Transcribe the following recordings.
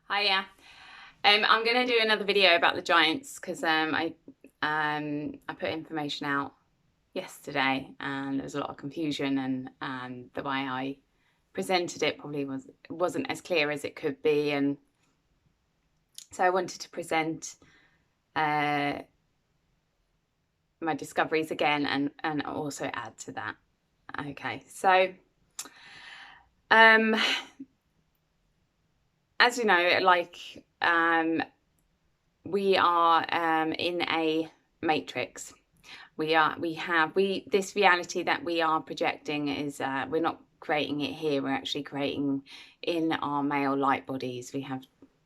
Hiya. I'm going to do another video about the giants because I put information out yesterday and there was a lot of confusion, and the way I presented it probably wasn't as clear as it could be, and so I wanted to present my discoveries again and also add to that. Okay, so as you know, we are in a matrix. This reality that we are projecting is we're not creating it here, we're actually creating in our male light bodies. We have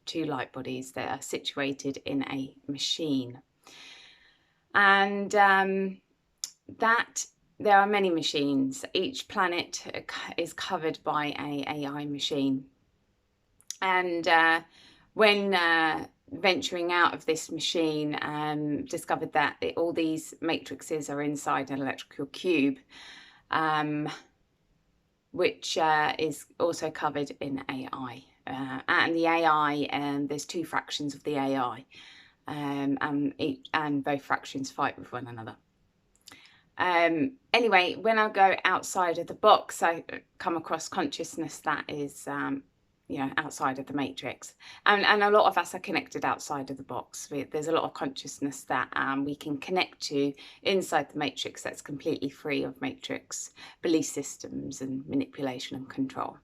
two light bodies that are situated in a machine, and that there are many machines. Each planet is covered by a AI machine, and when venturing out of this machine, discovered that all these matrices are inside an electrical cube, which is also covered in AI. And the AI, there's two fractions of the AI, and both fractions fight with one another. Anyway, when I go outside of the box, I come across consciousness that is outside of the matrix, and a lot of us are connected outside of the box. There's a lot of consciousness that we can connect to inside the matrix that's completely free of matrix belief systems and manipulation and control.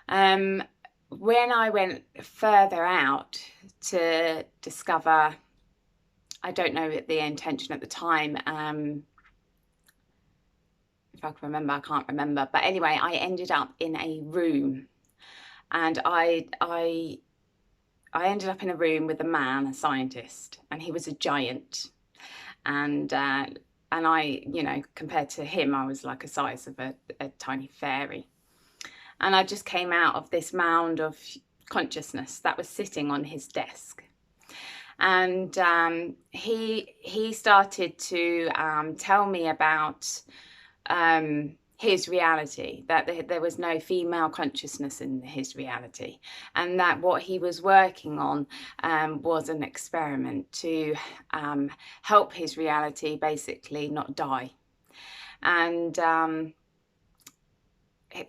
When I went further out to discover, I don't know the intention at the time, if I can remember, I can't remember, but anyway, I ended up in a room. And I ended up in a room with a man, a scientist, and he was a giant. And I, compared to him, I was like the size of a tiny fairy. And I just came out of this mound of consciousness that was sitting on his desk. And he started to tell me about his reality, that there was no female consciousness in his reality, and that what he was working on was an experiment to help his reality basically not die. And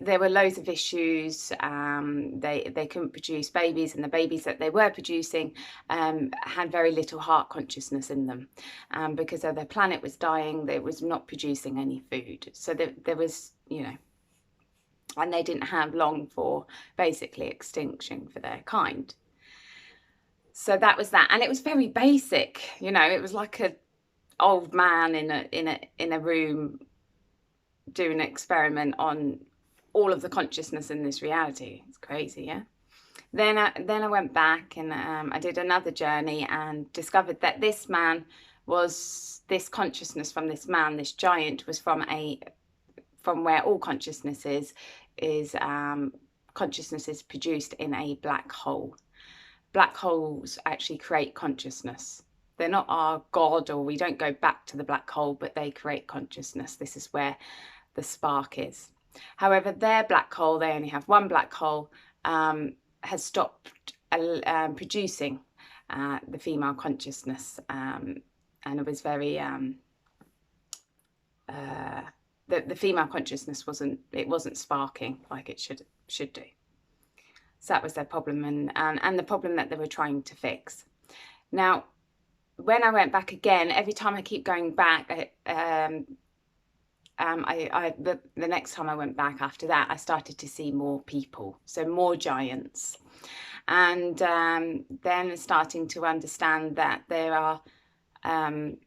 there were loads of issues. They couldn't produce babies, and the babies that they were producing had very little heart consciousness in them, because their planet was dying. It was not producing any food, so there was, and they didn't have long for basically extinction for their kind. So that was that, and it was very basic. It was like an old man in a room doing an experiment on all of the consciousness in this reality. It's crazy, yeah? Then I went back and I did another journey and discovered that this consciousness from this man, this giant, was from where all consciousness is consciousness is produced in a black hole. Black holes actually create consciousness. They're not our God, or we don't go back to the black hole, but they create consciousness. This is where the spark is. However, their black hole, they only have one black hole, has stopped producing the female consciousness, and it was very the female consciousness wasn't sparking like it should do. So that was their problem, and the problem that they were trying to fix. Now, when I went back again, every time I keep going back, the next time I went back after that, I started to see more people, so more giants, and then starting to understand that there are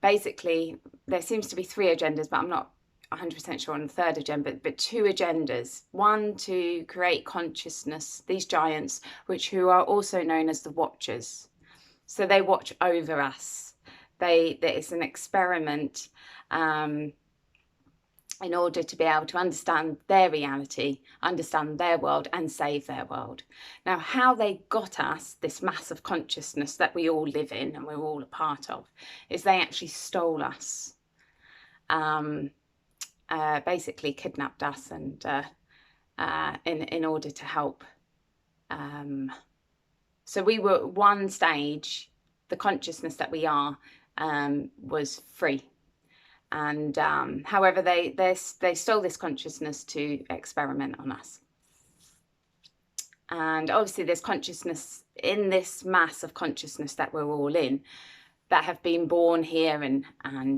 basically, there seems to be three agendas, but I'm not 100% sure on the third agenda, but two agendas. One, to create consciousness, these giants, who are also known as the Watchers. So they watch over us. It's an experiment in order to be able to understand their reality, understand their world, and save their world. Now, how they got us, this mass of consciousness that we all live in and we're all a part of, is they actually stole us, basically kidnapped us, and in order to help So we were at one stage, the consciousness that we are was free. And however, they stole this consciousness to experiment on us. And obviously there's consciousness in this mass of consciousness that we're all in, that have been born here and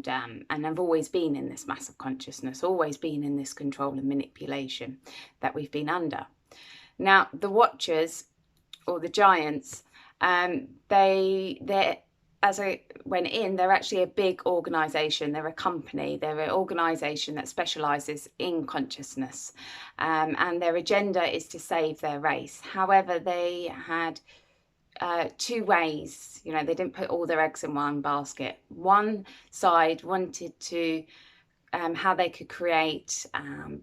have always been in this mass of consciousness, always been in this control and manipulation that we've been under. Now, the Watchers, or the Giants, they're as I went in, they're actually a big organisation. They're a company. They're an organisation that specialises in consciousness, and their agenda is to save their race. However, they had two ways. You know, they didn't put all their eggs in one basket. One side wanted to how they could create,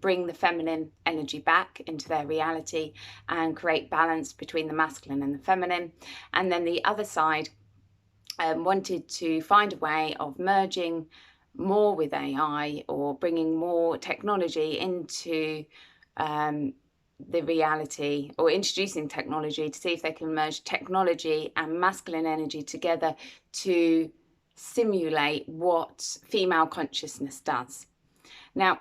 bring the feminine energy back into their reality and create balance between the masculine and the feminine. And then the other side wanted to find a way of merging more with AI, or bringing more technology into the reality, or introducing technology to see if they can merge technology and masculine energy together to simulate what female consciousness does. Now,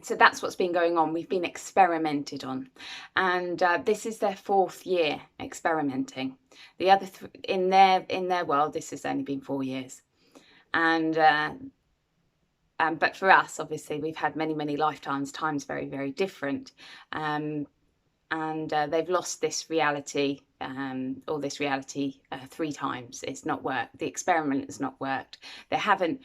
so that's what's been going on. We've been experimented on, and this is their 4th year experimenting. The other in their world, this has only been 4 years, and but for us, obviously, we've had many lifetimes. Time's very, very different, and they've lost this reality, or this reality 3 times. It's not worked. The experiment has not worked. They haven't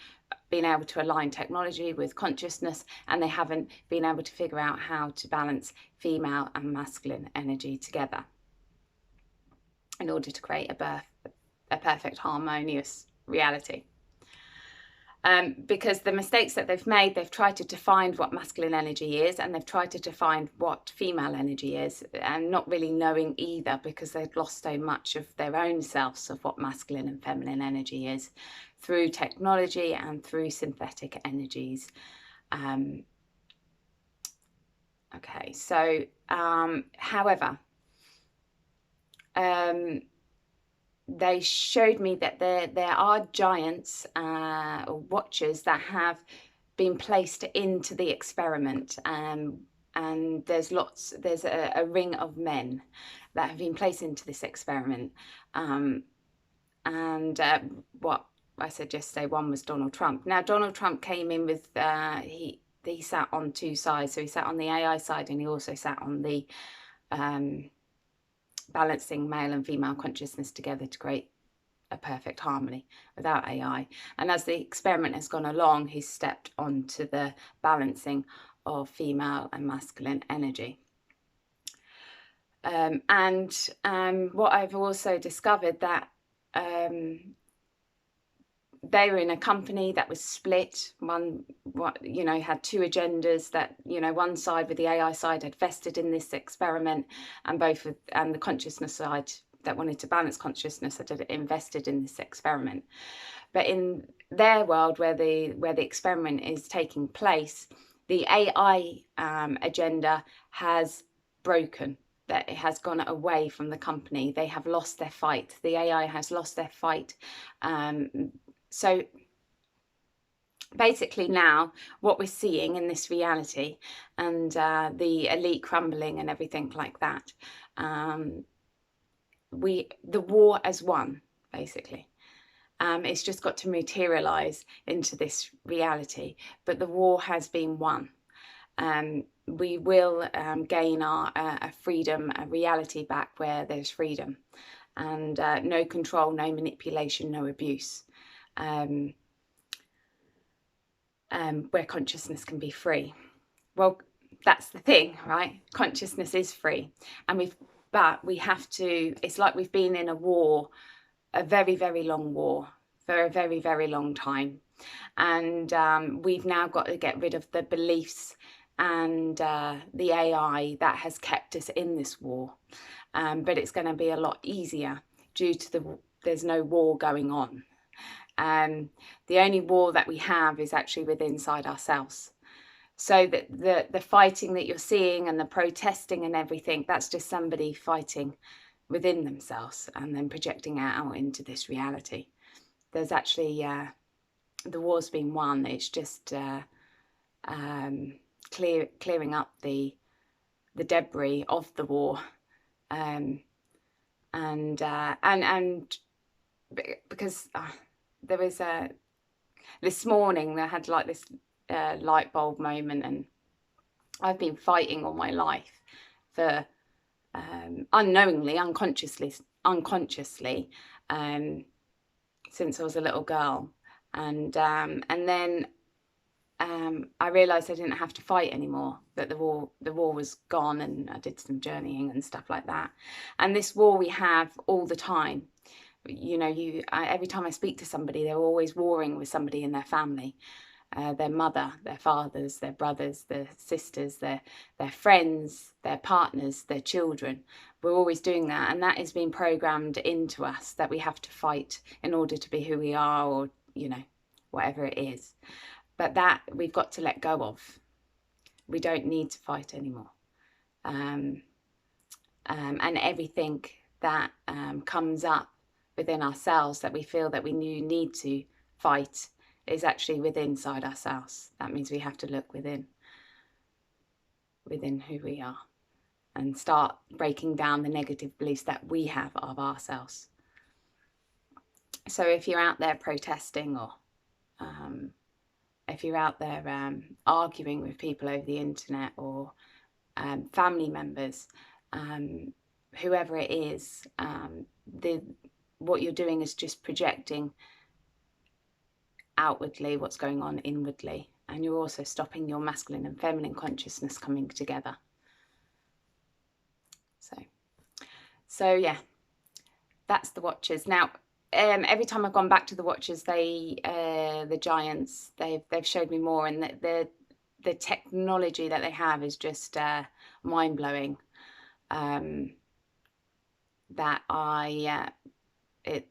been able to align technology with consciousness, and they haven't been able to figure out how to balance female and masculine energy together in order to create a perfect, harmonious reality. Because the mistakes that they've made, they've tried to define what masculine energy is, and they've tried to define what female energy is, and not really knowing either, because they've lost so much of their own selves of what masculine and feminine energy is through technology and through synthetic energies. Okay, so however, they showed me that there are giants, or watchers, that have been placed into the experiment, and there's a ring of men that have been placed into this experiment, what I said yesterday, one was Donald Trump. Now, Donald Trump came in with he sat on 2 sides. So he sat on the AI side, and he also sat on the balancing male and female consciousness together to create a perfect harmony without AI. And as the experiment has gone along, he's stepped onto the balancing of female and masculine energy. What I've also discovered, that they were in a company that was split. Had 2 agendas. That, one side, with the AI side, had vested in this experiment, and the consciousness side that wanted to balance consciousness had invested in this experiment. But in their world, where the experiment is taking place, the AI agenda has broken. That it has gone away from the company. They have lost their fight. The AI has lost their fight. So basically now what we're seeing in this reality, and the elite crumbling and everything like that, the war has won, basically. It's just got to materialize into this reality, but the war has been won. We will gain our freedom, a reality back where there's freedom, and no control, no manipulation, no abuse. Where consciousness can be free. Well, that's the thing, right? Consciousness is free, but we have to. It's like we've been in a war, a very, very long war, for a very, very long time, and we've now got to get rid of the beliefs and the AI that has kept us in this war. But it's going to be a lot easier due to there's no war going on. The only war that we have is actually within inside ourselves. So that the fighting that you're seeing and the protesting and everything, that's just somebody fighting within themselves and then projecting it out into this reality. There's actually the war's been won. It's just clearing up the debris of the war, and because there was this morning I had like this light bulb moment, and I've been fighting all my life for unknowingly, unconsciously, since I was a little girl, and then I realised I didn't have to fight anymore, that the war was gone, and I did some journeying and stuff like that. And this war we have all the time. You know, every time I speak to somebody, they're always warring with somebody in their family, their mother, their fathers, their brothers, their sisters, their friends, their partners, their children. We're always doing that, and that is being programmed into us, that we have to fight in order to be who we are, or, you know, whatever it is. But that we've got to let go of. We don't need to fight anymore. And everything that comes up within ourselves that we feel that we need to fight is actually within inside ourselves. That means we have to look within who we are, and start breaking down the negative beliefs that we have of ourselves. So if you're out there protesting, or if you're out there arguing with people over the internet, or family members, whoever it is, what you're doing is just projecting outwardly what's going on inwardly, and you're also stopping your masculine and feminine consciousness coming together. So yeah, that's the Watchers. Now every time I've gone back to the Watchers, the giants, they've showed me more, and the technology that they have is just mind-blowing. That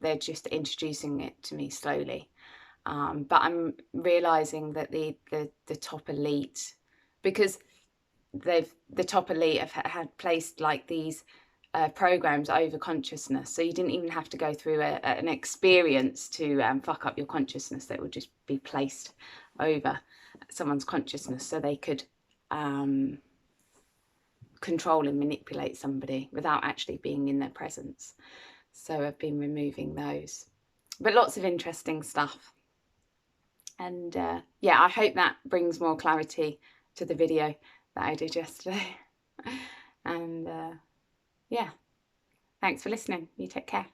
they're just introducing it to me slowly. But I'm realizing that the top elite, because the top elite have had placed like these programs over consciousness, so you didn't even have to go through an experience to fuck up your consciousness. That would just be placed over someone's consciousness, so they could control and manipulate somebody without actually being in their presence. So I've been removing those, but lots of interesting stuff. And yeah, I hope that brings more clarity to the video that I did yesterday. And yeah, thanks for listening. You take care.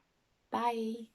Bye.